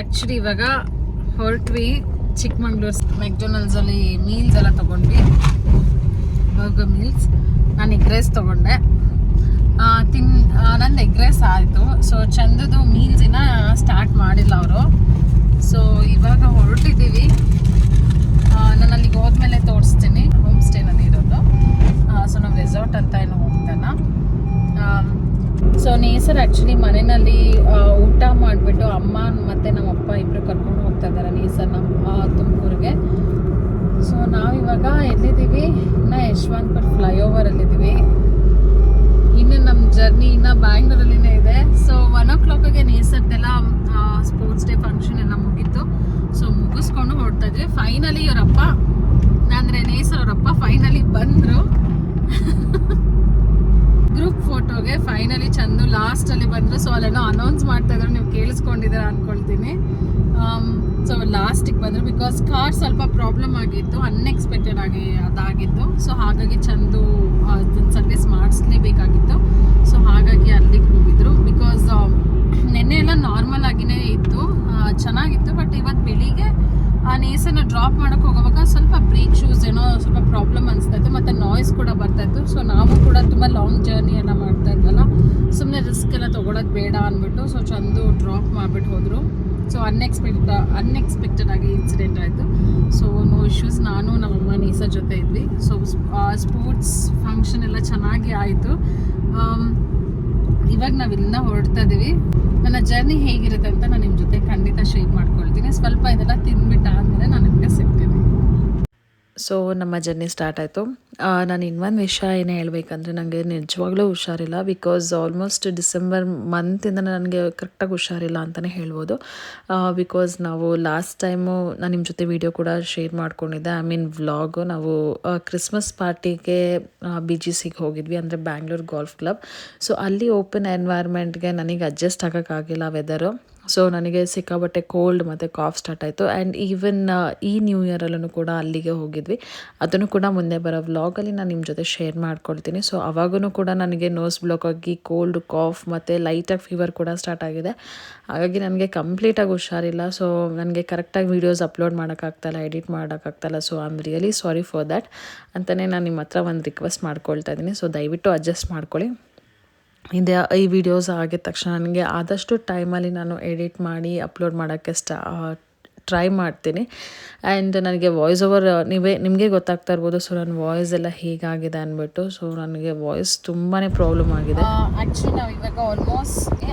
Actually ಇವಾಗ ಹೊರಟ್ವಿ Chikmagalur ಮೆಕ್ಡೊನಾಲ್ಡ್ಸಲ್ಲಿ meals ಎಲ್ಲ ತೊಗೊಂಡ್ವಿ, ಬರ್ಗರ್ ಮೀಲ್ಸ್. ನಾನು ಎಗ್ ರೈಸ್ ತೊಗೊಂಡೆ, ನಂದು ಎಗ್ ರೈಸ್ ಆಯಿತು. ಸೊ ಚಂದದು ಮೀಲ್ಸಿನ ಸ್ಟಾರ್ಟ್ ಮಾಡಿಲ್ಲ ಅವರು. ಸೊ ಇವಾಗ ಹೊರಟಿದ್ದೀವಿ. ನಾನು ಅಲ್ಲಿಗೆ ಹೋದ್ಮೇಲೆ ತೋರಿಸ್ತೀನಿ. ಹೋಮ್ ಸ್ಟೇನಲ್ಲಿ ಇರೋದು. ಸೊ ನಾವು ರೆಸಾರ್ಟ್ ಅಂತ ಏನು ಹೋಗ್ತಾನ. ಸೊ ನೇಸರ್ ಆ್ಯಕ್ಚುಲಿ ಮನೆಯಲ್ಲಿ ಊಟ ಮಾಡಿಬಿಟ್ಟು ಅಮ್ಮ ಮತ್ತು ನಮ್ಮಪ್ಪ ಇಬ್ಬರು ಕರ್ಕೊಂಡು ಹೋಗ್ತಾ ಇದ್ದಾರೆ ನೇಸರ್ನ ತುಮಕೂರಿಗೆ. ಸೊ ನಾವಿವಾಗ ಎಲ್ಲಿದ್ದೀವಿ? ಇನ್ನು ಯಶವಂತಪುರ ಫ್ಲೈಓವರಲ್ಲಿದ್ದೀವಿ. ಇನ್ನು ನಮ್ಮ ಜರ್ನಿ ಇನ್ನು ಬ್ಯಾಂಗ್ಳೂರಲ್ಲಿನೇ ಇದೆ. ಸೊ 1 o'clockಗೆ ನೇಸರ್ದೆಲ್ಲ ಸ್ಪೋರ್ಟ್ಸ್ ಡೇ ಫಂಕ್ಷನ್ ಎಲ್ಲ ಮುಗೀತು. ಸೊ ಮುಗಿಸ್ಕೊಂಡು ಹೊರಡ್ತಾ ಇದ್ವಿ. ಫೈನಲಿ ಇವರಪ್ಪ ಅಂದರೆ ನೇಸರ್ ಅವರಪ್ಪ ಫೈನಲಿ ಬಂದರು. ಗ್ರೂಪ್ ಫೋಟೋಗೆ ಫೈನಲಿ ಚಂದು ಲಾಸ್ಟಲ್ಲಿ ಬಂದರು. ಸೊ ಅಲ್ಲೇನೋ ಅನೌನ್ಸ್ ಮಾಡ್ತಾ ಇದ್ರು, ನೀವು ಕೇಳಿಸ್ಕೊಂಡಿದ್ದೀರ ಅಂದ್ಕೊಳ್ತೀನಿ. ಸೊ ಲಾಸ್ಟಿಗೆ ಬಂದರು ಬಿಕಾಸ್ ಕಾರ್ ಸ್ವಲ್ಪ ಪ್ರಾಬ್ಲಮ್ ಆಗಿತ್ತು, ಅನ್ಎಕ್ಸ್ಪೆಕ್ಟೆಡ್ ಆಗಿ ಅದಾಗಿತ್ತು. ಸೊ ಹಾಗಾಗಿ ಚಂದು ಅದನ್ನು ಸರ್ವಿಸ್ ಮಾಡಿಸ್ಲೇಬೇಕಾಗಿತ್ತು. ಸೊ ಹಾಗಾಗಿ ಅಲ್ಲಿಗೆ ಹೋಗಿದ್ರು. ಬಿಕಾಸ್ ನೆನ್ನೆ ಎಲ್ಲ ನಾರ್ಮಲ್ ಆಗಿನೇ ಇತ್ತು, ಚೆನ್ನಾಗಿತ್ತು. ಬಟ್ ಇವತ್ತು ಬೆಳಿಗ್ಗೆ ಆ ನೇಸನ್ನು ಡ್ರಾಪ್ ಮಾಡೋಕ್ಕೆ ಹೋಗುವಾಗ ಸ್ವಲ್ಪ ಬ್ರೇಕ್ ಶೂಸ್ ಏನೋ ಸ್ವಲ್ಪ ಪ್ರಾಬ್ಲಮ್ ಅನಿಸ್ತಾಯಿತ್ತು, ಮತ್ತು ನಾಯ್ಸ್ ಕೂಡ ಬರ್ತಾಯಿತ್ತು. ಸೊ ನಾವು ಕೂಡ ತುಂಬ ಲಾಂಗ್ ಜರ್ನಿ ಎಲ್ಲ ಮಾಡ್ತಾ ಇದ್ವಲ್ಲ, ಸುಮ್ಮನೆ ರಿಸ್ಕ್ ಎಲ್ಲ ತೊಗೊಳೋದು ಬೇಡ ಅಂದ್ಬಿಟ್ಟು ಸೊ ಚಂದು ಡ್ರಾಪ್ ಮಾಡಿಬಿಟ್ಟು ಹೋದರು. ಸೊ ಅನ್ಎಕ್ಸ್ಪೆಕ್ಟೆಡ್ ಆಗಿ ಇನ್ಸಿಡೆಂಟ್ ಆಯಿತು. So no issues. ನಾನು ನಮ್ಮಮ್ಮ ನೇಸರ್ ಜೊತೆ ಇದ್ವಿ. ಸೊ ಸ್ಪೋರ್ಟ್ಸ್ ಫಂಕ್ಷನ್ ಎಲ್ಲ ಚೆನ್ನಾಗಿ ಆಯಿತು. ಇವಾಗ ನಾವು ಇಲ್ಲಿಂದ ಹೊರಡ್ತಾ ಇದ್ದೀವಿ. ನನ್ನ ಜರ್ನಿ ಹೇಗಿರುತ್ತೆ ಅಂತ ನಾನು ನಿಮ್ಮ ಜೊತೆ ಖಂಡಿತ ಶೇರ್ ಮಾಡ್ಕೊಳ್ತೀನಿ. ಸ್ವಲ್ಪ ಇದೆಲ್ಲ ತಿಂದ್ಬಿಟ್ಟು ಆದಮೇಲೆ ನಾನು ನಿಮಗೆ ಸಿಗ್ತೀನಿ. ಸೊ ನಮ್ಮ ಜರ್ನಿ ಸ್ಟಾರ್ಟ್ ಆಯಿತು. ನಾನು ಇನ್ನೊಂದು ವಿಷಯ ಏನು ಹೇಳಬೇಕಂದ್ರೆ, ನನಗೆ ನಿಜವಾಗ್ಲೂ ಹುಷಾರಿಲ್ಲ. ಬಿಕಾಸ್ ಆಲ್ಮೋಸ್ಟ್ ಡಿಸೆಂಬರ್ ಮಂತಿಂದ ನನಗೆ ಕರೆಕ್ಟಾಗಿ ಹುಷಾರಿಲ್ಲ ಅಂತಲೇ ಹೇಳ್ಬೋದು. ಬಿಕಾಸ್ ನಾವು ಲಾಸ್ಟ್ ಟೈಮು ನಾನು ನಿಮ್ಮ ಜೊತೆ ವಿಡಿಯೋ ಕೂಡ ಶೇರ್ ಮಾಡ್ಕೊಂಡಿದ್ದೆ, ಐ ಮೀನ್ ವ್ಲಾಗು. ನಾವು ಕ್ರಿಸ್ಮಸ್ ಪಾರ್ಟಿಗೆ BGCಗೆ ಹೋಗಿದ್ವಿ, ಅಂದರೆ ಬ್ಯಾಂಗ್ಳೂರ್ ಗಾಲ್ಫ್ ಕ್ಲಬ್. ಸೊ ಅಲ್ಲಿ ಓಪನ್ ಎನ್ವೈರ್ಮೆಂಟ್ಗೆ ನನಗೆ ಅಡ್ಜಸ್ಟ್ ಆಗೋಕ್ಕಾಗಿಲ್ಲ ವೆದರು. ಸೊ ನನಗೆ ಸಿಕ್ಕಾಬಟ್ಟೆ ಕೋಲ್ಡ್ ಮತ್ತು ಕಾಫ್ ಸ್ಟಾರ್ಟ್ ಆಯಿತು. ಆ್ಯಂಡ್ ಈವನ್ ಈ ನ್ಯೂ ಇಯರಲ್ಲೂ ಕೂಡ ಅಲ್ಲಿಗೆ ಹೋಗಿದ್ವಿ. ಅದನ್ನು ಕೂಡ ಮುಂದೆ ಬರೋ ವ್ಲಾಗಲ್ಲಿ ನಾನು ನಿಮ್ಮ ಜೊತೆ ಶೇರ್ ಮಾಡ್ಕೊಳ್ತೀನಿ. ಸೊ ಅವಾಗೂ ಕೂಡ ನನಗೆ ನೋಸ್ ಬ್ಲಾಕ್ ಆಗಿ ಕೋಲ್ಡ್, ಕಾಫ್ ಮತ್ತು ಲೈಟಾಗಿ ಫೀವರ್ ಕೂಡ ಸ್ಟಾರ್ಟ್ ಆಗಿದೆ. ಹಾಗಾಗಿ ನನಗೆ ಕಂಪ್ಲೀಟಾಗಿ ಹುಷಾರಿಲ್ಲ. ಸೊ ನನಗೆ ಕರೆಕ್ಟಾಗಿ ವೀಡಿಯೋಸ್ ಅಪ್ಲೋಡ್ ಮಾಡೋಕ್ಕಾಗ್ತಾಯಿಲ್ಲ, ಎಡಿಟ್ ಮಾಡೋಕ್ಕಾಗ್ತಾಯಿಲ್ಲ. So I am really sorry for that ಅಂತಲೇ ನಾನು ನಿಮ್ಮ ಹತ್ರ ಒಂದು ರಿಕ್ವೆಸ್ಟ್ ಮಾಡ್ಕೊಳ್ತಾ ಇದ್ದೀನಿ. ಸೊ ದಯವಿಟ್ಟು ಅಡ್ಜಸ್ಟ್ ಮಾಡ್ಕೊಳ್ಳಿ. ಈ ವಿಡಿಯೋಸ್ ಆಗಿದ ತಕ್ಷಣ ನನಗೆ ಆದಷ್ಟು ಟೈಮಲ್ಲಿ ನಾನು ಎಡಿಟ್ ಮಾಡಿ ಅಪ್ಲೋಡ್ ಮಾಡೋಕ್ಕೆ ಟ್ರೈ ಮಾಡ್ತೀನಿ. ಆ್ಯಂಡ್ ನನಗೆ ವಾಯ್ಸ್ ಓವರ್ ನಿಮಗೆ ಗೊತ್ತಾಗ್ತಾ ಇರ್ಬೋದು. ಸೊ ನನ್ನ ವಾಯ್ಸ್ ಎಲ್ಲ ಹೇಗಾಗಿದೆ ಅಂದ್ಬಿಟ್ಟು. ಸೊ ನನಗೆ ವಾಯ್ಸ್ ತುಂಬಾ ಪ್ರಾಬ್ಲಮ್ ಆಗಿದೆ. ಆ್ಯಕ್ಚುಲಿ ನಾವು ಇವಾಗ ಆಲ್ಮೋಸ್ಟ್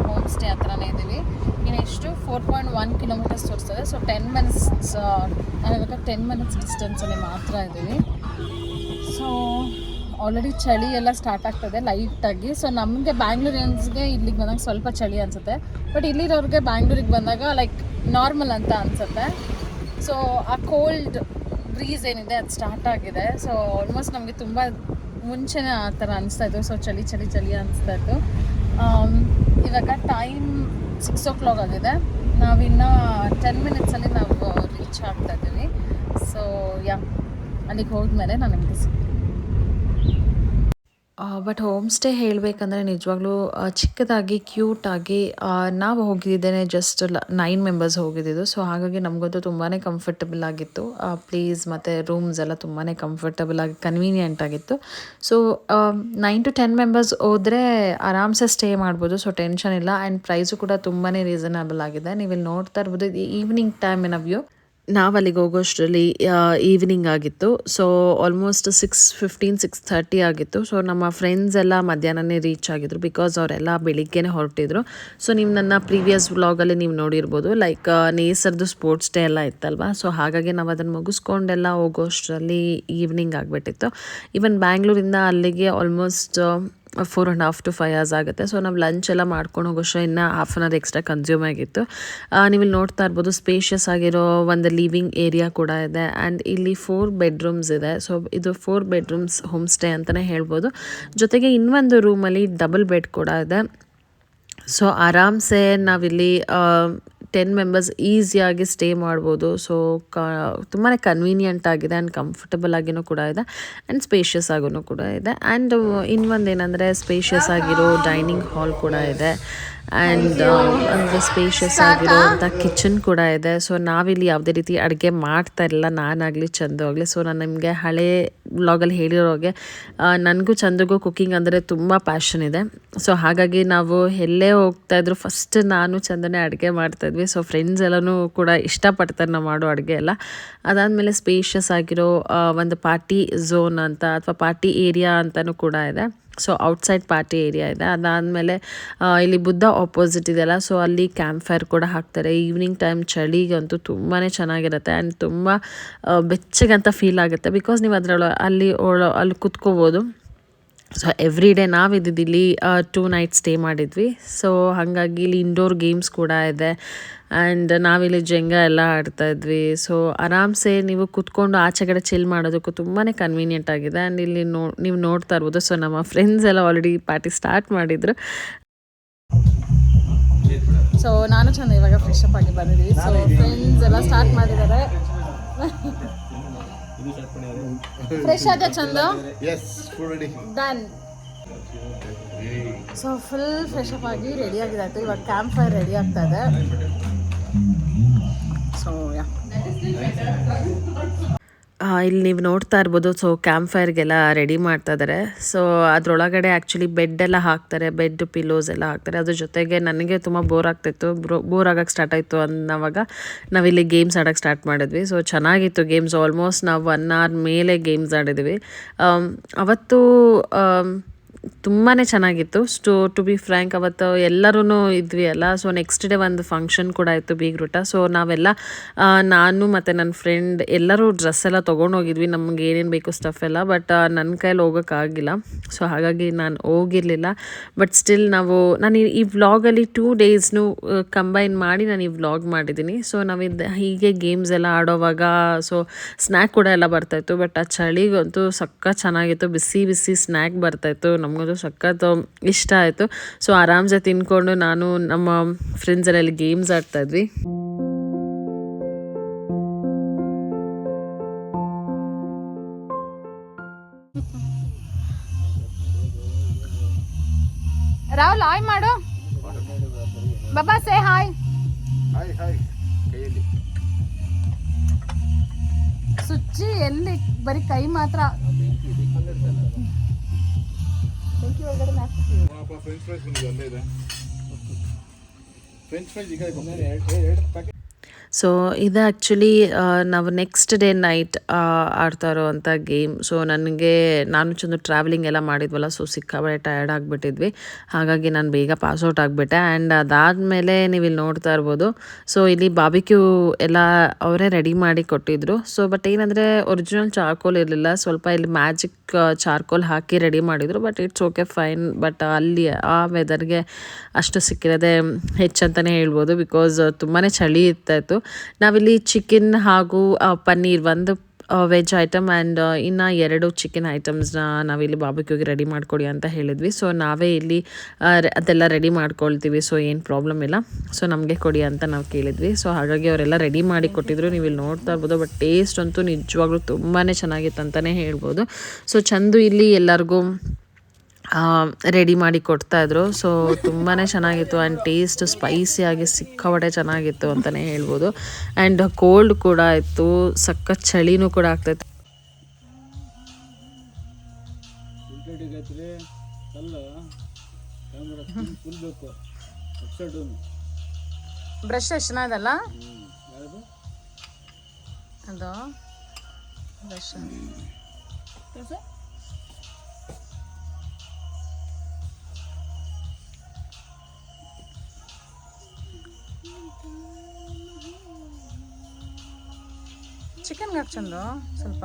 ಹೋಮ್ ಸ್ಟೇ ಹತ್ರನೇ ಇದ್ದೀವಿ. ಇನ್ನು ಎಷ್ಟು 4.1 ಕಿಲೋಮೀಟರ್ಸ್ ತೋರಿಸ್ತದೆ. ಸೊ 10 ಮಿನಿಟ್ಸ್ ಡಿಸ್ಟೆನ್ಸಲ್ಲಿ ಮಾತ್ರ ಇದ್ದೀವಿ. ಸೊ ಆಲ್ರೆಡಿ ಚಳಿ ಎಲ್ಲ ಸ್ಟಾರ್ಟ್ ಆಗ್ತದೆ ಲೈಟಾಗಿ. ಸೊ ನಮಗೆ ಬ್ಯಾಂಗ್ಳೂರಿಯನ್ಸ್ಗೆ ಇಲ್ಲಿಗೆ ಬಂದಾಗ ಸ್ವಲ್ಪ ಚಳಿ ಅನಿಸುತ್ತೆ, ಬಟ್ ಇಲ್ಲಿರೋರಿಗೆ ಬ್ಯಾಂಗ್ಳೂರಿಗೆ ಬಂದಾಗ ಲೈಕ್ ನಾರ್ಮಲ್ ಅಂತ ಅನಿಸುತ್ತೆ. ಸೊ ಆ ಕೋಲ್ಡ್ ಬ್ರೀಸ್ ಏನಿದೆ ಅದು ಸ್ಟಾರ್ಟ್ ಆಗಿದೆ. ಸೊ ಆಲ್ಮೋಸ್ಟ್ ನಮಗೆ ತುಂಬ ಮುಂಚೆನೇ ಆ ಥರ ಅನಿಸ್ತಾಯಿತ್ತು. ಸೊ ಚಳಿ ಅನಿಸ್ತಾಯಿತ್ತು. ಇವಾಗ ಟೈಮ್ 6 o'clock ಆಗಿದೆ. ನಾವಿನ್ನು 10 ಮಿನಿಟ್ಸಲ್ಲಿ ನಾವು ರೀಚ್ ಆಗ್ತಾ ಇದ್ದೀವಿ. ಸೊ ಅಲ್ಲಿಗೆ ಹೋದ್ಮೇಲೆ ನಾನು ನಿಮಗೆ ಸಿಗ್ತೀನಿ. ಬಟ್ ಹೋಮ್ ಸ್ಟೇ ಹೇಳಬೇಕಂದ್ರೆ ನಿಜವಾಗ್ಲೂ ಚಿಕ್ಕದಾಗಿ ಕ್ಯೂಟಾಗಿ ನಾವು ಹೋಗಿದ್ದೇನೆ ಜಸ್ಟ್ 9 ಮೆಂಬರ್ಸ್ ಹೋಗಿದ್ದು. ಸೊ ಹಾಗಾಗಿ ನಮಗಂತೂ ತುಂಬಾ ಕಂಫರ್ಟಬಲ್ ಆಗಿತ್ತು. ಪ್ಲೇಸ್ ಮತ್ತು ರೂಮ್ಸ್ ಎಲ್ಲ ತುಂಬಾ ಕಂಫರ್ಟಬಲ್ ಆಗಿ ಕನ್ವೀನಿಯೆಂಟ್ ಆಗಿತ್ತು. ಸೊ 9 to 10 ಮೆಂಬರ್ಸ್ ಹೋದರೆ ಆರಾಮ್ಸೆ ಸ್ಟೇ ಮಾಡ್ಬೋದು. ಸೊ ಟೆನ್ಷನ್ ಇಲ್ಲ. ಆ್ಯಂಡ್ ಪ್ರೈಸು ಕೂಡ ತುಂಬಾ ರೀಸನಬಲ್ ಆಗಿದೆ. ನೀವು ಇಲ್ಲಿ ನೋಡ್ತಾ ಇರ್ಬೋದು, ಈವ್ನಿಂಗ್ ಟೈಮಿನ ವ್ಯೂ. ನಾವು ಅಲ್ಲಿಗೆ ಹೋಗೋಷ್ಟರಲ್ಲಿ ಈವ್ನಿಂಗ್ ಆಗಿತ್ತು. ಸೊ ಆಲ್ಮೋಸ್ಟ್ 6:15, 6:30 ಆಗಿತ್ತು. ಸೊ ನಮ್ಮ ಫ್ರೆಂಡ್ಸ್ ಎಲ್ಲ ಮಧ್ಯಾಹ್ನನೇ ರೀಚ್ ಆಗಿದ್ರು, ಬಿಕಾಸ್ ಅವರೆಲ್ಲ ಬೆಳಿಗ್ಗೆನೇ ಹೊರಟಿದ್ರು. ಸೊ ನೀವು ನನ್ನ ಪ್ರೀವಿಯಸ್ ವ್ಲಾಗಲ್ಲಿ ನೀವು ನೋಡಿರ್ಬೋದು, ಲೈಕ್ ನೇಸರ್ದು ಸ್ಪೋರ್ಟ್ಸ್ ಡೇ ಎಲ್ಲ ಇತ್ತಲ್ವ. ಸೊ ಹಾಗಾಗಿ ನಾವು ಅದನ್ನು ಮುಗಿಸ್ಕೊಂಡೆಲ್ಲ ಹೋಗೋಷ್ಟರಲ್ಲಿ ಈವ್ನಿಂಗ್ ಆಗಿಬಿಟ್ಟಿತ್ತು. ಈವನ್ ಬ್ಯಾಂಗ್ಳೂರಿಂದ ಅಲ್ಲಿಗೆ ಆಲ್ಮೋಸ್ಟ್ 4.5 to 5 hours ಆಗುತ್ತೆ. ಸೊ ನಾವು ಲಂಚ್ ಎಲ್ಲ ಮಾಡ್ಕೊಂಡು ಹೋಗೋಷ್ಟು ಇನ್ನೂ half an hour extra consume ಆಗಿತ್ತು. ನೀವು ಇಲ್ಲಿ ನೋಡ್ತಾ ಇರ್ಬೋದು, ಸ್ಪೇಷಿಯಸ್ ಆಗಿರೋ ಒಂದು ಲಿವಿಂಗ್ ಏರಿಯಾ ಕೂಡ ಇದೆ. ಆ್ಯಂಡ್ ಇಲ್ಲಿ 4 bedrooms ಇದೆ. ಸೊ ಇದು 4 bedrooms ಹೋಮ್ ಸ್ಟೇ ಅಂತಲೇ ಹೇಳ್ಬೋದು. ಜೊತೆಗೆ ಇನ್ನೊಂದು ರೂಮಲ್ಲಿ ಡಬಲ್ ಬೆಡ್ ಕೂಡ ಇದೆ. ಸೊ ಆರಾಮ್ಸೆ ನಾವಿಲ್ಲಿ 10 ಮೆಂಬರ್ಸ್ ಈಸಿಯಾಗಿ ಸ್ಟೇ ಮಾಡ್ಬೋದು. ಸೊ ತುಂಬಾ ಕನ್ವೀನಿಯೆಂಟ್ ಆಗಿದೆ ಆ್ಯಂಡ್ ಕಂಫರ್ಟಬಲ್ ಆಗಿನೂ ಕೂಡ ಇದೆ ಆ್ಯಂಡ್ ಸ್ಪೇಷಿಯಸ್ ಆಗೂ ಕೂಡ ಇದೆ. ಆ್ಯಂಡ್ ಇನ್ನೊಂದು ಏನಂದರೆ ಸ್ಪೇಷಿಯಸ್ ಆಗಿರೋ ಡೈನಿಂಗ್ ಹಾಲ್ ಕೂಡ ಇದೆ. ಆ್ಯಂಡ್ ಅಂದರೆ ಸ್ಪೇಷಿಯಸ್ ಆಗಿರುವಂಥ ಕಿಚನ್ ಕೂಡ ಇದೆ. ಸೊ ನಾವಿಲ್ಲಿ ಯಾವುದೇ ರೀತಿ ಅಡುಗೆ ಮಾಡ್ತಾ ಇಲ್ಲ, ನಾನಾಗಲಿ ಚಂದು ಆಗಲಿ. ಸೊ ನಾನು ನಿಮಗೆ ಹಳೆ ವ್ಲಾಗಲ್ಲಿ ಹೇಳಿರೋಗೆ ನನಗೂ ಚಂದುಗೂ ಕುಕ್ಕಿಂಗ್ ಅಂದರೆ ತುಂಬ ಪ್ಯಾಷನ್ ಇದೆ. ಸೊ ಹಾಗಾಗಿ ನಾವು ಎಲ್ಲೇ ಹೋಗ್ತಾಯಿದ್ರು ಫಸ್ಟ್ ನಾನು ಚಂದನೇ ಅಡುಗೆ ಮಾಡ್ತಾಯಿದ್ವಿ. ಸೊ ಫ್ರೆಂಡ್ಸ್ ಎಲ್ಲನೂ ಕೂಡ ಇಷ್ಟಪಡ್ತಾರೆ ನಾವು ಮಾಡೋ ಅಡುಗೆ ಎಲ್ಲ. ಅದಾದಮೇಲೆ ಸ್ಪೇಷಿಯಸ್ ಆಗಿರೋ ಒಂದು ಪಾರ್ಟಿ ಝೋನ್ ಅಂತ ಅಥವಾ ಪಾರ್ಟಿ ಏರಿಯಾ ಅಂತಲೂ ಕೂಡ ಇದೆ. ಸೊ ಔಟ್ಸೈಡ್ ಪಾರ್ಟಿ ಏರಿಯಾ ಇದೆ. ಅದಾದಮೇಲೆ ಇಲ್ಲಿ ಬುದ್ಧ ಆಪೋಸಿಟ್ ಇದೆಯಲ್ಲ, ಸೊ ಅಲ್ಲಿ ಕ್ಯಾಂಪ್ ಫೈರ್ ಕೂಡ ಹಾಕ್ತಾರೆ. ಈವ್ನಿಂಗ್ ಟೈಮ್ ಚಳಿಗಂತೂ ತುಂಬಾ ಚೆನ್ನಾಗಿರುತ್ತೆ ಆ್ಯಂಡ್ ತುಂಬ ಬೆಚ್ಚಗಂತ ಫೀಲ್ ಆಗುತ್ತೆ. ಬಿಕಾಸ್ ನೀವು ಅಲ್ಲಿ ಕುತ್ಕೋಬೋದು. ಸೊ ಎವ್ರಿ ಡೇ ನಾವಿದ್ದಿದ್ದು 2 ನೈಟ್ ಸ್ಟೇ ಮಾಡಿದ್ವಿ. ಸೊ ಹಾಗಾಗಿ ಇಲ್ಲಿ ಇಂಡೋರ್ ಗೇಮ್ಸ್ ಕೂಡ ಇದೆ ಆ್ಯಂಡ್ ನಾವಿಲ್ಲಿ ಜಂಗ ಎಲ್ಲ ಆಡ್ತಾಯಿದ್ವಿ. ಸೊ ಆರಾಮ್ಸೆ ನೀವು ಕುತ್ಕೊಂಡು ಆಚೆಗಡೆ ಚಿಲ್ ಮಾಡೋದಕ್ಕೂ ತುಂಬಾ ಕನ್ವೀನಿಯೆಂಟ್ ಆಗಿದೆ. ಆ್ಯಂಡ್ ಇಲ್ಲಿ ನೀವು ನೋಡ್ತಾ ಇರ್ಬೋದು. ಸೊ ನಮ್ಮ ಫ್ರೆಂಡ್ಸ್ ಎಲ್ಲ ಆಲ್ರೆಡಿ ಪಾರ್ಟಿ ಸ್ಟಾರ್ಟ್ ಮಾಡಿದರು. ಸೊ ನಾನು ಚಂದ ಇವಾಗ ಫ್ರೆಶ್ ಅಪ್ ಆಗಿ ಬಂದಿದ್ದೀವಿ. ಸೊ ಫ್ರೆಂಡ್ಸ್ ಎಲ್ಲ ಸ್ಟಾರ್ಟ್ ಮಾಡಿದ್ದಾರೆ. ಫ್ರೆಶ್ ಆದ Chandu done. So full fresh up ಆಗಿ ರೆಡಿ ಆಗಿದ್ದಾಯ್ತು. ಇವಾಗ ಕ್ಯಾಂಪ್ ಫೈರ್ ರೆಡಿ ಆಗ್ತಾ ಇದೆ. ಸೊ ಇಲ್ಲಿ ನೀವು ನೋಡ್ತಾ ಇರ್ಬೋದು. ಸೊ ಕ್ಯಾಂಪ್ ಫೈರ್ಗೆಲ್ಲ ರೆಡಿ ಮಾಡ್ತಾ ಇದ್ದಾರೆ. ಸೊ ಅದರೊಳಗಡೆ ಆ್ಯಕ್ಚುಲಿ ಬೆಡ್ ಎಲ್ಲ ಹಾಕ್ತಾರೆ, ಬೆಡ್ ಪಿಲೋಸ್ ಎಲ್ಲ ಹಾಕ್ತಾರೆ. ಅದ್ರ ಜೊತೆಗೆ ನನಗೆ ತುಂಬ ಬೋರ್ ಆಗ್ತಿತ್ತು, ಬೋರ್ ಆಗೋಕ್ಕೆ ಸ್ಟಾರ್ಟ್ ಆಯಿತು ಅನ್ನೋವಾಗ ನಾವಿಲ್ಲಿ ಗೇಮ್ಸ್ ಆಡೋಕ್ಕೆ ಸ್ಟಾರ್ಟ್ ಮಾಡಿದ್ವಿ. ಸೊ ಚೆನ್ನಾಗಿತ್ತು ಗೇಮ್ಸ್. ಆಲ್ಮೋಸ್ಟ್ ನಾವು 1 hour ಮೇಲೆ ಗೇಮ್ಸ್ ಆಡಿದ್ವಿ. ಅವತ್ತು ತುಂಬಾ ಚೆನ್ನಾಗಿತ್ತು. ಟು ಬಿ ಫ್ರ್ಯಾಂಕ್ ಅವತ್ತು ಎಲ್ಲರೂ ಇದ್ವಿ ಅಲ್ಲ. ಸೊ ನೆಕ್ಸ್ಟ್ ಡೇ ಒಂದು ಫಂಕ್ಷನ್ ಕೂಡ ಇತ್ತು ಬೀಗ್ರೂಟ. ಸೊ ನಾವೆಲ್ಲ ನಾನು ಮತ್ತು ನನ್ನ ಫ್ರೆಂಡ್ ಎಲ್ಲರೂ ಡ್ರೆಸ್ ಎಲ್ಲ ತೊಗೊಂಡೋಗಿದ್ವಿ, ನಮ್ಗೆ ಏನೇನು ಬೇಕು ಸ್ಟಫ್ ಎಲ್ಲ. ಬಟ್ ನನ್ನ ಕೈಯಲ್ಲಿ ಹೋಗೋಕ್ಕಾಗಿಲ್ಲ. ಸೊ ಹಾಗಾಗಿ ನಾನು ಹೋಗಿರಲಿಲ್ಲ. ಬಟ್ ಸ್ಟಿಲ್ ನಾನು ಈ ವ್ಲಾಗಲ್ಲಿ 2 ಡೇಸ್ನು ಕಂಬೈನ್ ಮಾಡಿ ನಾನು ಈ ವ್ಲಾಗ್ ಮಾಡಿದ್ದೀನಿ. ಸೊ ಹೀಗೆ ಗೇಮ್ಸ್ ಎಲ್ಲ ಆಡೋವಾಗ ಸೊ ಸ್ನ್ಯಾಕ್ ಕೂಡ ಎಲ್ಲ ಬರ್ತಾಯಿತ್ತು. ಬಟ್ ಆ ಚಳಿಗಂತೂ ಸಖತ್ ಚೆನ್ನಾಗಿತ್ತು. ಬಿಸಿ ಬಿಸಿ ಸ್ನ್ಯಾಕ್ ಬರ್ತಾಯಿತ್ತು. ನಮಗಂತೂ ಸಖತ್ ಇಷ್ಟ ಆಯಿತು. ಸೊ ಆರಾಮ್ಸೆ ತಿನ್ಕೊಂಡು ನಾನು ನಮ್ಮ ಫ್ರೆಂಡ್ಸ್ ಎಲ್ಲ ಗೇಮ್ಸ್ ಆಡ್ತಾಯಿದ್ವಿ. ರಾಹುಲ್ ಹಾಯ್ ಮಾಡು. ಬಾಬಾ ಸೇ ಹಾಯ್. ಸುಚ್ಚಿ ಎಲ್ಲಿ ಬರೀ ಕೈ ಮಾತ್ರ. ಸೊ ಇದು ಆ್ಯಕ್ಚುಲಿ ನಾವು ನೆಕ್ಸ್ಟ್ ಡೇ ನೈಟ್ ಆಡ್ತಾ ಇರೋವಂಥ ಗೇಮ್. ಸೊ ನಾನು ಚಂದ ಟ್ರಾವೆಲಿಂಗ್ ಎಲ್ಲ ಮಾಡಿದ್ವಲ್ಲ. So ಸಿಕ್ಕಾಬಳೆ tired ಆಗಿಬಿಟ್ಟಿದ್ವಿ. ಹಾಗಾಗಿ ನಾನು ಬೇಗ ಪಾಸ್ಔಟ್ ಆಗಿಬಿಟ್ಟೆ. ಆ್ಯಂಡ್ ಅದಾದಮೇಲೆ ನೀವು ಇಲ್ಲಿ ನೋಡ್ತಾ ಇರ್ಬೋದು. ಸೊ ಇಲ್ಲಿ ಬಾರ್ಬಿಕ್ಯೂ ಎಲ್ಲ ಅವರೇ ರೆಡಿ ಮಾಡಿ ಕೊಟ್ಟಿದ್ರು. ಸೊ ಬಟ್ ಏನಂದರೆ ಒರಿಜಿನಲ್ ಚಾರ್ಕೋಲ್ ಇರಲಿಲ್ಲ, ಸ್ವಲ್ಪ ಇಲ್ಲಿ ಮ್ಯಾಜಿಕ್ ಚಾರ್ಕೋಲ್ ಹಾಕಿ ರೆಡಿ ಮಾಡಿದರು. But it's okay fine. But ಅಲ್ಲಿ ಆ ವೆದರ್ಗೆ ಅಷ್ಟು ಸಿಕ್ಕಿರೋದೆ ಹೆಚ್ಚಂತಲೇ ಹೇಳ್ಬೋದು. ಬಿಕಾಸ್ ತುಂಬಾ ಚಳಿ ಇರ್ತಾಯಿತ್ತು. ನಾವಿಲ್ಲಿ ಚಿಕನ್ ಹಾಗೂ ಪನ್ನೀರ್ ಒಂದು ವೆಜ್ ಐಟಮ್ ಆ್ಯಂಡ್ ಇನ್ನು 2 ಚಿಕನ್ ಐಟಮ್ಸ್ನ ನಾವಿಲ್ಲಿ ಬಾರ್ಬಿಕ್ಯೂಗೆ ರೆಡಿ ಮಾಡಿಕೊಡಿ ಅಂತ ಹೇಳಿದ್ವಿ. ಸೊ ನಾವೇ ಇಲ್ಲಿ ಅದೆಲ್ಲ ರೆಡಿ ಮಾಡ್ಕೊಳ್ತೀವಿ. ಸೊ ಏನು ಪ್ರಾಬ್ಲಮ್ ಇಲ್ಲ. ಸೊ ನಮಗೆ ಕೊಡಿ ಅಂತ ನಾವು ಕೇಳಿದ್ವಿ. ಸೊ ಹಾಗಾಗಿ ಅವರೆಲ್ಲ ರೆಡಿ ಮಾಡಿ ಕೊಟ್ಟಿದ್ರು. ನೀವು ಇಲ್ಲಿ ನೋಡ್ತಾ ಇರ್ಬೋದು. ಬಟ್ ಟೇಸ್ಟ್ ಅಂತೂ ನಿಜವಾಗ್ಲೂ ತುಂಬಾ ಚೆನ್ನಾಗಿತ್ತು ಅಂತಲೇ ಹೇಳ್ಬೋದು. ಸೊ ಚಂದು ಇಲ್ಲಿ ಎಲ್ಲರಿಗೂ ರೆಡಿ ಮಾಡಿ ಕೊಡ್ತಾಯಿದ್ರು. ಸೊ ತುಂಬಾ ಚೆನ್ನಾಗಿತ್ತು ಆ್ಯಂಡ್ ಟೇಸ್ಟ್ ಸ್ಪೈಸಿಯಾಗಿ ಸಿಕ್ಕಾಪಟ್ಟೆ ಚೆನ್ನಾಗಿತ್ತು ಅಂತಲೇ ಹೇಳ್ಬೋದು. ಆ್ಯಂಡ್ ಕೋಲ್ಡ್ ಕೂಡ ಇತ್ತು, ಸಖತ್ ಚಳಿನೂ ಕೂಡ ಆಗ್ತಾಯಿತ್ತು. ಬ್ರಷ್ ಎಷ್ಟು ಚೆನ್ನಾಗಲ್ಲ ಅದು ಬ್ರಷ್. ಚಿಕನ್ಗೆ ಹಾಕಿ ಚಂದು ಸ್ವಲ್ಪ.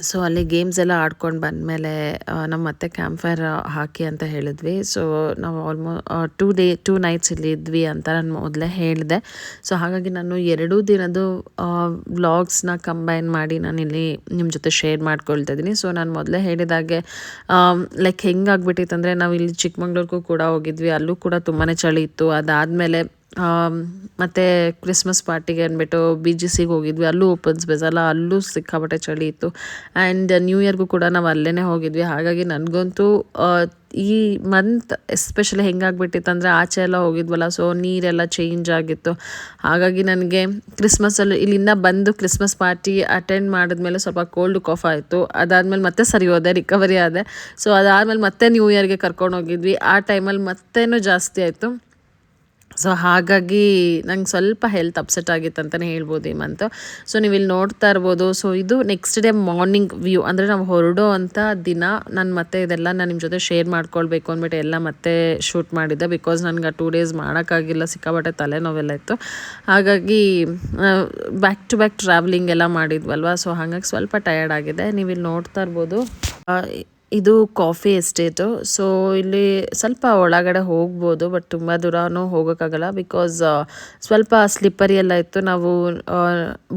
ಸೊ ಅಲ್ಲಿ ಗೇಮ್ಸ್ ಎಲ್ಲ ಆಡ್ಕೊಂಡು ಬಂದಮೇಲೆ ನಮ್ಮ ಮತ್ತೆ ಕ್ಯಾಂಪ್ ಫೈರ್ ಹಾಕಿ ಅಂತ ಹೇಳಿದ್ವಿ. ಸೊ ನಾವು ಆಲ್ಮೋಸ್ಟ್ 2 ನೈಟ್ಸ್ ಇಲ್ಲಿ ಇದ್ವಿ ಅಂತ ನಾನು ಮೊದಲೇ ಹೇಳಿದೆ. ಸೊ ಹಾಗಾಗಿ ನಾನು 2 ದಿನದ್ದು ವ್ಲಾಗ್ಸ್ನ ಕಂಬೈನ್ ಮಾಡಿ ನಾನಿಲ್ಲಿ ನಿಮ್ಮ ಜೊತೆ ಶೇರ್ ಮಾಡ್ಕೊಳ್ತಾ ಇದ್ದೀನಿ. ಸೊ ನಾನು ಮೊದಲೇ ಹೇಳಿದಾಗೆ ಲೈಕ್ ಹೆಂಗಾಗ್ಬಿಟ್ಟಿತ್ತು ಅಂದರೆ ನಾವು ಇಲ್ಲಿ ಚಿಕ್ಕಮಂಗ್ಳೂರಿಗೂ ಕೂಡ ಹೋಗಿದ್ವಿ. ಅಲ್ಲೂ ಕೂಡ ತುಂಬಾ ಚಳಿ ಇತ್ತು. ಅದಾದಮೇಲೆ ಮತ್ತು ಕ್ರಿಸ್ಮಸ್ ಪಾರ್ಟಿಗೆ ಅಂದ್ಬಿಟ್ಟು BGCಗೆ ಹೋಗಿದ್ವಿ. ಅಲ್ಲೂ ಓಪನ್ ಸ್ಪೇಸ್ ಅಲ್ಲ, ಅಲ್ಲೂ ಸಿಕ್ಕಾಪಟ್ಟೆ ಚಳಿ ಇತ್ತು. ಆ್ಯಂಡ್ ನ್ಯೂ ಇಯರ್ಗೂ ಕೂಡ ನಾವು ಅಲ್ಲೇ ಹೋಗಿದ್ವಿ. ಹಾಗಾಗಿ ನನಗಂತೂ ಈ ಮಂತ್ ಎಸ್ಪೆಷಲಿ ಹೆಂಗಾಗ್ಬಿಟ್ಟಿತ್ತು ಅಂದರೆ ಆಚೆ ಎಲ್ಲ ಹೋಗಿದ್ವಲ್ಲ, ಸೊ ನೀರೆಲ್ಲ ಚೇಂಜ್ ಆಗಿತ್ತು. ಹಾಗಾಗಿ ನನಗೆ ಕ್ರಿಸ್ಮಸಲ್ಲಿ ಇಲ್ಲಿಂದ ಬಂದು ಕ್ರಿಸ್ಮಸ್ ಪಾರ್ಟಿ ಅಟೆಂಡ್ ಮಾಡಿದ್ಮೇಲೆ ಸ್ವಲ್ಪ ಕೋಲ್ಡ್ ಕಾಫ್ ಆಯಿತು. ಅದಾದಮೇಲೆ ಮತ್ತೆ ಸರಿ ಹೋದೆ, ರಿಕವರಿ ಆದೆ. ಸೊ ಅದಾದಮೇಲೆ ಮತ್ತೆ ನ್ಯೂ ಇಯರ್ಗೆ ಕರ್ಕೊಂಡು ಹೋಗಿದ್ವಿ. ಆ ಟೈಮಲ್ಲಿ ಮತ್ತೇನೂ ಜಾಸ್ತಿ ಆಯಿತು. ಸೊ ಹಾಗಾಗಿ ನಂಗೆ ಸ್ವಲ್ಪ ಹೆಲ್ತ್ ಅಪ್ಸೆಟ್ ಆಗಿತ್ತು ಅಂತಲೇ ಹೇಳ್ಬೋದು ಈ ಮಂತು. ಸೊ ನೀವು ಇಲ್ಲಿ ನೋಡ್ತಾ ಇರ್ಬೋದು. ಸೊ ಇದು ನೆಕ್ಸ್ಟ್ ಡೇ ಮಾರ್ನಿಂಗ್ ವ್ಯೂ, ಅಂದರೆ ನಾವು ಹೊರಡೋ ಅಂಥ ದಿನ. ನಾನು ಮತ್ತೆ ಇದೆಲ್ಲ ನಾನು ನಿಮ್ಮ ಜೊತೆ ಶೇರ್ ಮಾಡ್ಕೊಳ್ಬೇಕು ಅಂದ್ಬಿಟ್ಟು ಎಲ್ಲ ಮತ್ತೆ ಶೂಟ್ ಮಾಡಿದ್ದೆ. ಬಿಕಾಸ್ ನನಗೆ 2 ಡೇಸ್ ಮಾಡೋಕ್ಕಾಗಿಲ್ಲ, ಸಿಕ್ಕಾಪಟ್ಟೆ ತಲೆನೋವೆಲ್ಲ ಇತ್ತು. ಹಾಗಾಗಿ ಬ್ಯಾಕ್ ಟು ಬ್ಯಾಕ್ ಟ್ರಾವೆಲಿಂಗ್ ಎಲ್ಲ ಮಾಡಿದ್ವಲ್ವ, ಸೊ ಹಾಗಾಗಿ ಸ್ವಲ್ಪ ಟಯರ್ಡ್ ಆಗಿದೆ. ನೀವು ಇಲ್ಲಿ ನೋಡ್ತಾ ಇರ್ಬೋದು. ಇದು ಕಾಫಿ ಎಸ್ಟೇಟು. ಸೊ ಇಲ್ಲಿ ಸ್ವಲ್ಪ ಒಳಗಡೆ ಹೋಗ್ಬೋದು, ಬಟ್ ತುಂಬ ದೂರನೂ ಹೋಗೋಕ್ಕಾಗಲ್ಲ. ಬಿಕಾಸ್ ಸ್ವಲ್ಪ ಸ್ಲಿಪ್ಪರಿ ಎಲ್ಲ ಇತ್ತು. ನಾವು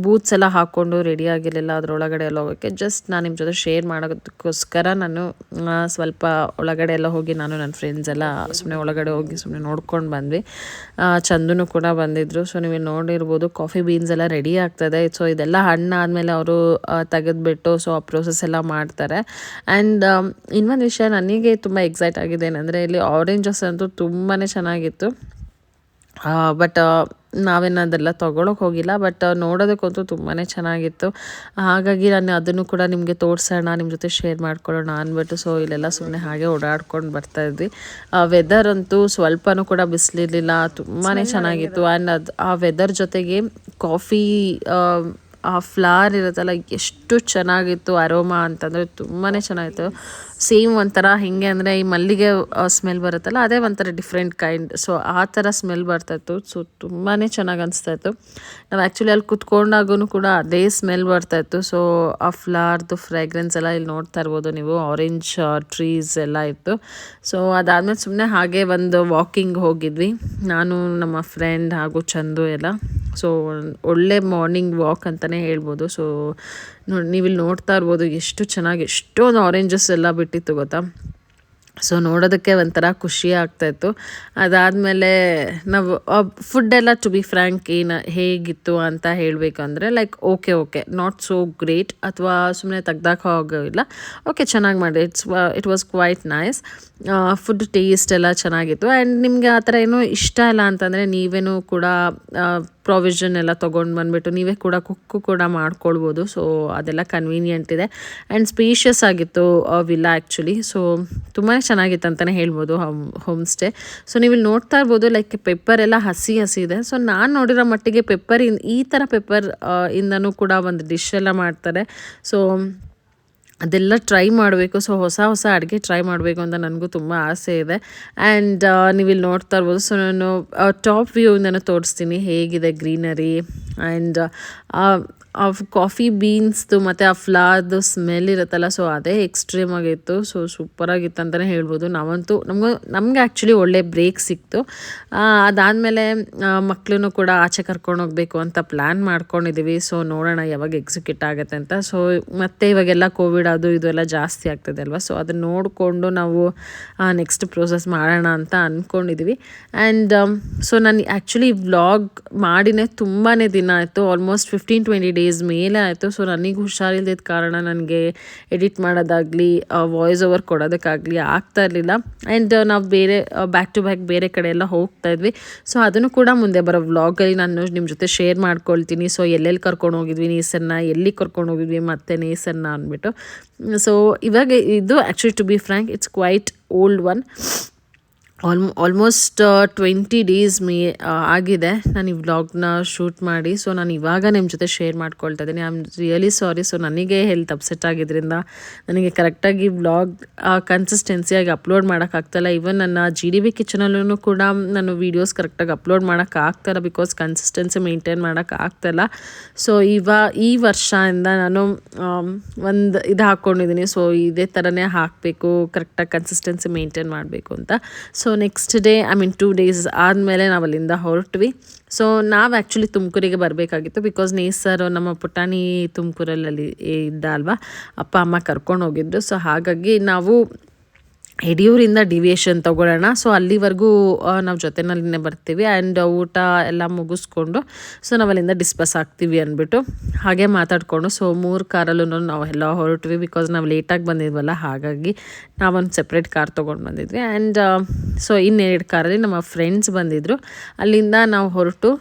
ಬೂಟ್ಸ್ ಎಲ್ಲ ಹಾಕ್ಕೊಂಡು ರೆಡಿ ಆಗಿರಲಿಲ್ಲ ಅದರೊಳಗಡೆ ಎಲ್ಲ ಹೋಗೋಕ್ಕೆ. ಜಸ್ಟ್ ನಾನು ನಿಮ್ಮ ಜೊತೆ ಶೇರ್ ಮಾಡೋದಕ್ಕೋಸ್ಕರ ನಾನು ಸ್ವಲ್ಪ ಒಳಗಡೆ ಎಲ್ಲ ಹೋಗಿ ನಾನು ನನ್ನ ಫ್ರೆಂಡ್ಸ್ ಎಲ್ಲ ಸುಮ್ಮನೆ ಒಳಗಡೆ ಹೋಗಿ ಸುಮ್ಮನೆ ನೋಡ್ಕೊಂಡು ಬಂದ್ವಿ. ಚಂದನು ಕೂಡ ಬಂದಿದ್ದರು. ಸೊ ನೀವು ನೋಡಿರ್ಬೋದು ಕಾಫಿ ಬೀನ್ಸ್ ಎಲ್ಲ ರೆಡಿ ಆಗ್ತದೆ. ಸೊ ಇದೆಲ್ಲ ಹಣ್ಣಾದಮೇಲೆ ಅವರು ತೆಗೆದುಬಿಟ್ಟು ಸೊ ಆ ಪ್ರೋಸೆಸ್ ಎಲ್ಲ ಮಾಡ್ತಾರೆ. ಆ್ಯಂಡ್ ಇನ್ನೊಂದು ವಿಷಯ ನನಗೆ ತುಂಬ ಎಕ್ಸೈಟ್ ಆಗಿದೆ ಏನಂದರೆ, ಇಲ್ಲಿ ಆರೆಂಜಸ್ ಅಂತೂ ತುಂಬಾ ಚೆನ್ನಾಗಿತ್ತು. ಬಟ್ ನಾವೇನದೆಲ್ಲ ತೊಗೊಳಕ್ಕೆ ಹೋಗಿಲ್ಲ, ಬಟ್ ನೋಡೋದಕ್ಕಂತೂ ತುಂಬಾ ಚೆನ್ನಾಗಿತ್ತು. ಹಾಗಾಗಿ ನಾನು ಅದನ್ನು ಕೂಡ ನಿಮಗೆ ತೋರಿಸೋಣ, ನಿಮ್ಮ ಜೊತೆ ಶೇರ್ ಮಾಡ್ಕೊಳ್ಳೋಣ ಅಂದ್ಬಿಟ್ಟು ಸೊ ಇಲ್ಲೆಲ್ಲ ಸುಮ್ಮನೆ ಹಾಗೆ ಓಡಾಡ್ಕೊಂಡು ಬರ್ತಾಯಿದ್ವಿ. ವೆದರ್ ಅಂತೂ ಸ್ವಲ್ಪನೂ ಕೂಡ ಬಿಸಿಲಿರಲಿಲ್ಲ, ತುಂಬಾ ಚೆನ್ನಾಗಿತ್ತು. ಆ್ಯಂಡ್ ಆ ವೆದರ್ ಜೊತೆಗೆ ಕಾಫಿ ಆ ಫ್ಲವರ್ ಇರುತ್ತಲ್ಲ ಎಷ್ಟು ಚೆನ್ನಾಗಿತ್ತು. ಅರೋಮಾ ಅಂತಂದರೆ ತುಂಬಾ ಚೆನ್ನಾಗಿತ್ತು. ಸೇಮ್ ಒಂಥರ ಹೇಗೆ ಅಂದರೆ ಈ ಮಲ್ಲಿಗೆ ಸ್ಮೆಲ್ ಬರುತ್ತಲ್ಲ, ಅದೇ ಒಂಥರ ಡಿಫ್ರೆಂಟ್ ಕೈಂಡ್. ಸೊ ಆ ಥರ ಸ್ಮೆಲ್ ಬರ್ತಾಯಿತ್ತು. ಸೊ ತುಂಬಾ ಚೆನ್ನಾಗಿ ಅನಿಸ್ತಾಯಿತ್ತು. ನಾವು ಆ್ಯಕ್ಚುಲಿ ಅಲ್ಲಿ ಕುತ್ಕೊಂಡಾಗೂ ಕೂಡ ಅದೇ ಸ್ಮೆಲ್ ಬರ್ತಾಯಿತ್ತು. ಸೊ ಆ ಫ್ಲವರ್ದು ಫ್ರೇಗ್ರೆನ್ಸ್ ಎಲ್ಲ ಇಲ್ಲಿ ನೋಡ್ತಾ ಇರ್ಬೋದು ನೀವು. ಆರೆಂಜ್ ಟ್ರೀಸ್ ಎಲ್ಲ ಇತ್ತು. ಸೊ ಅದಾದಮೇಲೆ ಸುಮ್ಮನೆ ಹಾಗೆ ಒಂದು ವಾಕಿಂಗ್ ಹೋಗಿದ್ವಿ, ನಾನು ನಮ್ಮ ಫ್ರೆಂಡ್ ಹಾಗೂ ಚಂದು ಎಲ್ಲ. ಸೊ ಒಳ್ಳೆ ಮಾರ್ನಿಂಗ್ ವಾಕ್ ಅಂತಲೇ ಹೇಳ್ಬೋದು. ಸೊ ನೀವಿಲ್ಲಿ ನೋಡ್ತಾ ಇರ್ಬೋದು ಎಷ್ಟು ಚೆನ್ನಾಗಿ ಎಷ್ಟೊಂದು ಆರೆಂಜಸ್ ಎಲ್ಲ ಬಿಟ್ಟಿತ್ತು ಗೊತ್ತಾ. ಸೊ ನೋಡೋದಕ್ಕೆ ಒಂಥರ ಖುಷಿ ಆಗ್ತಾಯಿತ್ತು. ಅದಾದಮೇಲೆ ನಾವು ಫುಡ್ಡೆಲ್ಲ ಟು ಬಿ ಫ್ರ್ಯಾಂಕ್ ಹೇಗಿತ್ತು ಅಂತ ಹೇಳಬೇಕಂದ್ರೆ like okay not so great, ಅಥವಾ ಸುಮ್ಮನೆ ತೆಗ್ದಾಕ ಹೋಗೋಲ್ಲ. ಓಕೆ, ಚೆನ್ನಾಗಿ ಮಾಡಿ. It was quite nice. Food taste ಎಲ್ಲ ಚೆನ್ನಾಗಿತ್ತು. ಆ್ಯಂಡ್ ನಿಮಗೆ ಆ ಥರ ಏನೂ ಇಷ್ಟ ಇಲ್ಲ ಅಂತಂದರೆ ನೀವೇನು ಕೂಡ ಪ್ರಾವಿಷನ್ ಎಲ್ಲ ತೊಗೊಂಡು ಬಂದುಬಿಟ್ಟು ನೀವೇ ಕೂಡ ಕುಕ್ಕು ಕೂಡ ಮಾಡ್ಕೊಳ್ಬೋದು. ಸೊ ಅದೆಲ್ಲ ಕನ್ವೀನಿಯೆಂಟ್ ಇದೆ. ಆ್ಯಂಡ್ ಸ್ಪೇಷಿಯಸ್ ಆಗಿತ್ತು ವಿಲ್ಲಾ ಆ್ಯಕ್ಚುಲಿ. ಸೊ ತುಂಬಾ ಚೆನ್ನಾಗಿತ್ತು ಅಂತಲೇ ಹೇಳ್ಬೋದು ಹೋಮ್ ಸ್ಟೇ. ಸೊ ನೀವು ಇಲ್ಲಿ ನೋಡ್ತಾ ಇರ್ಬೋದು ಲೈಕ್ ಪೆಪ್ಪರ್ ಎಲ್ಲ ಹಸಿ ಇದೆ. ಸೊ ನಾನು ನೋಡಿರೋ ಮಟ್ಟಿಗೆ ಈ ಥರ ಪೆಪ್ಪರ್ ಇಂದನೂ ಕೂಡ ಒಂದು ಡಿಶ್ ಎಲ್ಲ ಮಾಡ್ತಾರೆ. ಸೊ ಅದೆಲ್ಲ ಟ್ರೈ ಮಾಡಬೇಕು. ಸೊ ಹೊಸ ಅಡುಗೆ ಟ್ರೈ ಮಾಡಬೇಕು ಅಂತ ನನಗೂ ತುಂಬ ಆಸೆ ಇದೆ. ಆ್ಯಂಡ್ ನೀವಿಲ್ಲಿ ನೋಡ್ತಾ ಇರ್ಬೋದು. ಸೊ ನಾನು ಟಾಪ್ ವ್ಯೂಯಿಂದನೂ ತೋರಿಸ್ತೀನಿ ಹೇಗಿದೆ ಗ್ರೀನರಿ. ಆ್ಯಂಡ್ ಆ ಕಾಫಿ ಬೀನ್ಸ್ದು ಮತ್ತು ಆ ಫ್ಲವರ್ದು ಸ್ಮೆಲ್ ಇರುತ್ತಲ್ಲ, ಸೊ ಅದೇ ಎಕ್ಸ್ಟ್ರೀಮ್ ಆಗಿತ್ತು. ಸೊ ಸೂಪರಾಗಿತ್ತು ಅಂತಲೇ ಹೇಳ್ಬೋದು. ನಮಗೆ ಆ್ಯಕ್ಚುಲಿ ಒಳ್ಳೆ ಬ್ರೇಕ್ ಸಿಕ್ತು. ಅದಾದಮೇಲೆ ಮಕ್ಕಳನ್ನು ಕೂಡ ಆಚೆ ಕರ್ಕೊಂಡು ಹೋಗಬೇಕು ಅಂತ ಪ್ಲ್ಯಾನ್ ಮಾಡ್ಕೊಂಡಿದ್ದೀವಿ. ಸೊ ನೋಡೋಣ ಯಾವಾಗ ಎಕ್ಸಿಕ್ಯೂಟ್ ಆಗುತ್ತೆ ಅಂತ. ಸೊ ಮತ್ತು ಇವಾಗೆಲ್ಲ ಕೋವಿಡ್ ಅದು ಇದು ಎಲ್ಲ ಜಾಸ್ತಿ ಆಗ್ತದೆ ಅಲ್ವಾ. ಸೊ ಅದನ್ನು ನೋಡಿಕೊಂಡು ನಾವು ನೆಕ್ಸ್ಟ್ ಪ್ರೋಸೆಸ್ ಮಾಡೋಣ ಅಂತ ಅಂದ್ಕೊಂಡಿದ್ದೀವಿ. ಆ್ಯಂಡ್ ಸೊ ನಾನು ಆ್ಯಕ್ಚುಲಿ ವ್ಲಾಗ್ ಮಾಡಿನೇ ತುಂಬಾ ದಿನ ಆಯಿತು, ಆಲ್ಮೋಸ್ಟ್ 15-20 ಡೇಸ್ ಮೇಲೆ ಆಯಿತು. ಸೊ ನನಗೆ ಹುಷಾರಿಲ್ದಿದ್ದ ಕಾರಣ ನನಗೆ ಎಡಿಟ್ ಮಾಡೋದಾಗಲಿ ವಾಯ್ಸ್ ಓವರ್ ಕೊಡೋದಕ್ಕಾಗಲಿ ಆಗ್ತಾ ಇರಲಿಲ್ಲ. ಆ್ಯಂಡ್ ನಾವು ಬ್ಯಾಕ್ ಟು ಬ್ಯಾಕ್ ಬೇರೆ ಕಡೆ ಎಲ್ಲ ಹೋಗ್ತಾ ಇದ್ವಿ. ಸೊ ಅದನ್ನು ಕೂಡ ಮುಂದೆ ಬರೋ ವ್ಲಾಗಲ್ಲಿ ನಾನು ನಿಮ್ಮ ಜೊತೆ ಶೇರ್ ಮಾಡ್ಕೊಳ್ತೀನಿ. ಸೊ ಎಲ್ಲೆಲ್ಲಿ ಕರ್ಕೊಂಡು ಹೋಗಿದ್ವಿ ನೇಸನ್ನ, ಎಲ್ಲಿ ಕರ್ಕೊಂಡು ಹೋಗಿದ್ವಿ ಮತ್ತು ನೇಸನ್ನ ಅಂದ್ಬಿಟ್ಟು. ಸೊ ಇವಾಗ ಇದು actually to be frank it's quite old one. Almost 20 days ಆಗಿದೆ ನಾನು ಈ ವ್ಲಾಗ್ನ ಶೂಟ್ ಮಾಡಿ. ಸೊ ನಾನು ಇವಾಗ ನಿಮ್ಮ ಜೊತೆ ಶೇರ್ ಮಾಡ್ಕೊಳ್ತಾ ಇದ್ದೀನಿ. I am really sorry. So ನನಗೆ ಹೆಲ್ತ್ ಅಪ್ಸೆಟ್ ಆಗಿದ್ದರಿಂದ ನನಗೆ ಕರೆಕ್ಟಾಗಿ ವ್ಲಾಗ್ ಕನ್ಸಿಸ್ಟೆನ್ಸಿಯಾಗಿ ಅಪ್ಲೋಡ್ ಮಾಡೋಕ್ಕಾಗ್ತಾಯಿಲ್ಲ. ಈವನ್ ನನ್ನ GDB ಕಿಚನಲ್ಲೂ ಕೂಡ ನಾನು ವೀಡಿಯೋಸ್ ಕರೆಕ್ಟಾಗಿ ಅಪ್ಲೋಡ್ ಮಾಡೋಕ್ಕಾಗ್ತಾಯಿಲ್ಲ, ಬಿಕಾಸ್ ಕನ್ಸಿಸ್ಟೆನ್ಸಿ ಮೇಂಟೈನ್ ಮಾಡೋಕ್ಕಾಗ್ತಾಯಿಲ್ಲ. ಸೊ ಈ ವರ್ಷದಿಂದ ನಾನು ಒಂದು ಇದು ಹಾಕ್ಕೊಂಡಿದ್ದೀನಿ. ಸೊ ಇದೇ ಥರನೇ ಹಾಕಬೇಕು, ಕರೆಕ್ಟಾಗಿ ಕನ್ಸಿಸ್ಟೆನ್ಸಿ ಮೇಂಟೈನ್ ಮಾಡಬೇಕು ಅಂತ. ಸೊ ನೆಕ್ಸ್ಟ್ ಡೇ 2 ಡೇಸ್ ಆದಮೇಲೆ ನಾವು ಅಲ್ಲಿಂದ ಹೊರಟ್ವಿ. ಸೊ ನಾವು ಆ್ಯಕ್ಚುಲಿ ತುಮಕೂರಿಗೆ ಬರಬೇಕಾಗಿತ್ತು, ಬಿಕಾಸ್ ನೇಸರ್ ನಮ್ಮ ಪುಟಾಣಿ ತುಮಕೂರಲ್ಲಿ ಇದ್ದ ಅಲ್ವಾ, ಅಪ್ಪ ಅಮ್ಮ ಕರ್ಕೊಂಡು ಹೋಗಿದ್ರು. ಸೊ ಹಾಗಾಗಿ ನಾವು ಯಡಿಯೂರಿಂದ ಡಿವಿಯೇಷನ್ ತೊಗೊಳ್ಳೋಣ. ಸೊ ಅಲ್ಲಿವರೆಗೂ ನಾವು ಜೊತೆಯಲ್ಲಿನೇ ಬರ್ತೀವಿ ಆ್ಯಂಡ್ ಊಟ ಎಲ್ಲ ಮುಗಿಸ್ಕೊಂಡು ಸೊ ನಾವಲ್ಲಿಂದ ಡಿಸ್ಪಸ್ ಆಗ್ತೀವಿ ಅಂದ್ಬಿಟ್ಟು ಹಾಗೆ ಮಾತಾಡಿಕೊಂಡು ಸೊ 3 ಕಾರಲ್ಲೂ ನಾವು ಎಲ್ಲ ಹೊರಟ್ವಿ. ಬಿಕಾಸ್ ನಾವು ಲೇಟಾಗಿ ಬಂದಿದ್ವಲ್ಲ, ಹಾಗಾಗಿ ನಾವೊಂದು ಸೆಪ್ರೇಟ್ ಕಾರ್ ತೊಗೊಂಡು ಬಂದಿದ್ವಿ. ಆ್ಯಂಡ್ ಸೊ ಇನ್ನೆರಡು ಕಾರಲ್ಲಿ ನಮ್ಮ ಫ್ರೆಂಡ್ಸ್ ಬಂದಿದ್ದರು. ಅಲ್ಲಿಂದ ನಾವು ಹೊರಟು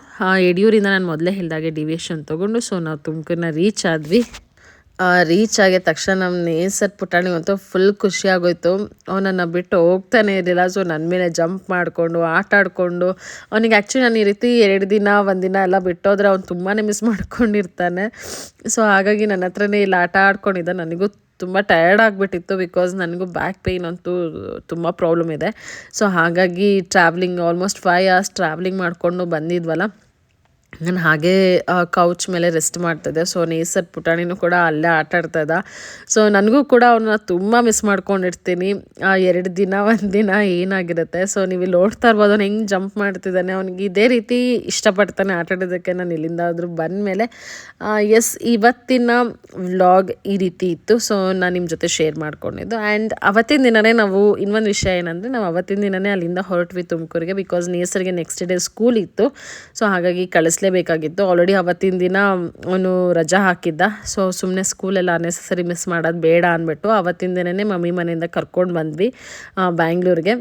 ಯಡಿಯೂರಿಂದ ನಾನು ಮೊದಲೇ ಹೇಳಿದಾಗೆ ಡಿವಿಯೇಷನ್ ತೊಗೊಂಡು ಸೊ ನಾವು ತುಮಕೂರನ್ನ ರೀಚ್ ಆದ್ವಿ. ರೀಚ್ ಆಗಿದ ತಕ್ಷಣ ನಮ್ಮ ನೇಸರ್ ಪುಟಾಣಿಗಂತೂ ಫುಲ್ ಖುಷಿಯಾಗೋಯ್ತು. ಅವನನ್ನು ಬಿಟ್ಟು ಹೋಗ್ತಾನೆ ಇರಲಿಲ್ಲ. ಸೊ ನನ್ನ ಮೇಲೆ ಜಂಪ್ ಮಾಡಿಕೊಂಡು ಆಟ ಆಡಿಕೊಂಡು, ಅವನಿಗೆ ಆ್ಯಕ್ಚುಲಿ ನಾನು ಈ ರೀತಿ 2 ದಿನ 1 ದಿನ ಎಲ್ಲ ಬಿಟ್ಟೋದ್ರೆ ಅವ್ನು ತುಂಬಾ ಮಿಸ್ ಮಾಡ್ಕೊಂಡಿರ್ತಾನೆ. ಸೊ ಹಾಗಾಗಿ ನನ್ನ ಹತ್ರನೇ ಇಲ್ಲಿ ಆಟ ಆಡ್ಕೊಂಡಿದ್ದ. ನನಗೂ ತುಂಬ ಟಯರ್ಡ್ ಆಗಿಬಿಟ್ಟಿತ್ತು. ಬಿಕಾಸ್ ನನಗೂ ಬ್ಯಾಕ್ ಪೇಯ್ನ್ ಅಂತೂ ತುಂಬ ಪ್ರಾಬ್ಲಮ್ ಇದೆ. ಸೊ ಹಾಗಾಗಿ ಟ್ರಾವೆಲಿಂಗ್ ಆಲ್ಮೋಸ್ಟ್ 5 hours ಟ್ರಾವೆಲಿಂಗ್ ಮಾಡಿಕೊಂಡು ಬಂದಿದ್ವಲ್ಲ, ನಾನು ಹಾಗೇ ಕೌಚ್ ಮೇಲೆ ರೆಸ್ಟ್ ಮಾಡ್ತಿದ್ದೆ. ಸೊ ನೇಸರ್ ಪುಟಾಣಿನೂ ಕೂಡ ಅಲ್ಲೇ ಆಟ ಆಡ್ತಾಯಿದ್ದ. ಸೊ ನನಗೂ ಕೂಡ ಅವನ್ನ ತುಂಬ ಮಿಸ್ ಮಾಡ್ಕೊಂಡಿರ್ತೀನಿ. 2 ದಿನ 1 ದಿನ ಏನಾಗಿರುತ್ತೆ. ಸೊ ನೀವು ಇಲ್ಲಿ ನೋಡ್ತಾ ಇರ್ಬೋದು ಅವ್ನು ಹೆಂಗೆ ಜಂಪ್ ಮಾಡ್ತಿದ್ದಾನೆ. ಅವ್ನಿಗೆ ಇದೇ ರೀತಿ ಇಷ್ಟಪಡ್ತಾನೆ ಆಟ ಆಡೋದಕ್ಕೆ. ನಾನು ಇಲ್ಲಿಂದಾದರೂ ಬಂದಮೇಲೆ ಎಸ್, ಇವತ್ತಿನ ವ್ಲಾಗ್ ಈ ರೀತಿ ಇತ್ತು. ಸೊ ನಾನು ನಿಮ್ಮ ಜೊತೆ ಶೇರ್ ಮಾಡ್ಕೊಂಡಿದ್ದು. ಆ್ಯಂಡ್ ಅವತ್ತಿನ ದಿನವೇ ನಾವು ಇನ್ನೊಂದು ವಿಷಯ ಏನಂದರೆ, ನಾವು ಅವತ್ತಿನ ದಿನವೇ ಅಲ್ಲಿಂದ ಹೊರಟ್ವಿ ತುಮಕೂರಿಗೆ. ಬಿಕಾಸ್ ನೇಸರ್ಗೆ ನೆಕ್ಸ್ಟ್ ಡೇ ಸ್ಕೂಲ್ ಇತ್ತು. ಸೊ ಹಾಗಾಗಿ ಕಳಿಸ್ಲೇಬೇಕಾಗಿತ್ತು. ಆಲ್ರೆಡಿ ಅವತ್ತಿನ ದಿನ ಅವನು ರಜಾ ಹಾಕಿದ್ದ. ಸೊ ಸುಮ್ಮನೆ ಸ್ಕೂಲೆಲ್ಲ ಅನ್ನೆಸೆಸರಿ ಮಿಸ್ ಮಾಡೋದು ಬೇಡ ಅಂದ್ಬಿಟ್ಟು ಅವತ್ತಿನ ದಿನವೇ ಮಮ್ಮಿ ಮನೆಯಿಂದ ಕರ್ಕೊಂಡು ಬಂದ್ವಿ ಬ್ಯಾಂಗ್ಳೂರಿಗೆ.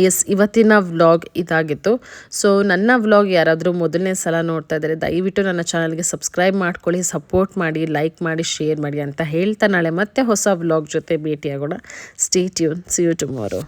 ಎಸ್, ಇವತ್ತಿನ ವ್ಲಾಗ್ ಇದಾಗಿತ್ತು. ಸೊ ನನ್ನ ವ್ಲಾಗ್ ಯಾರಾದರೂ ಮೊದಲನೇ ಸಲ ನೋಡ್ತಾ ಇದ್ದಾರೆ, ದಯವಿಟ್ಟು ನನ್ನ ಚಾನಲ್ಗೆ ಸಬ್ಸ್ಕ್ರೈಬ್ ಮಾಡ್ಕೊಳ್ಳಿ, ಸಪೋರ್ಟ್ ಮಾಡಿ, ಲೈಕ್ ಮಾಡಿ, ಶೇರ್ ಮಾಡಿ ಅಂತ ಹೇಳ್ತಾ ನಾಳೆ ಮತ್ತೆ ಹೊಸ ವ್ಲಾಗ್ ಜೊತೆ ಭೇಟಿಯಾಗೋಣ. Stay tune. See you tomorrow.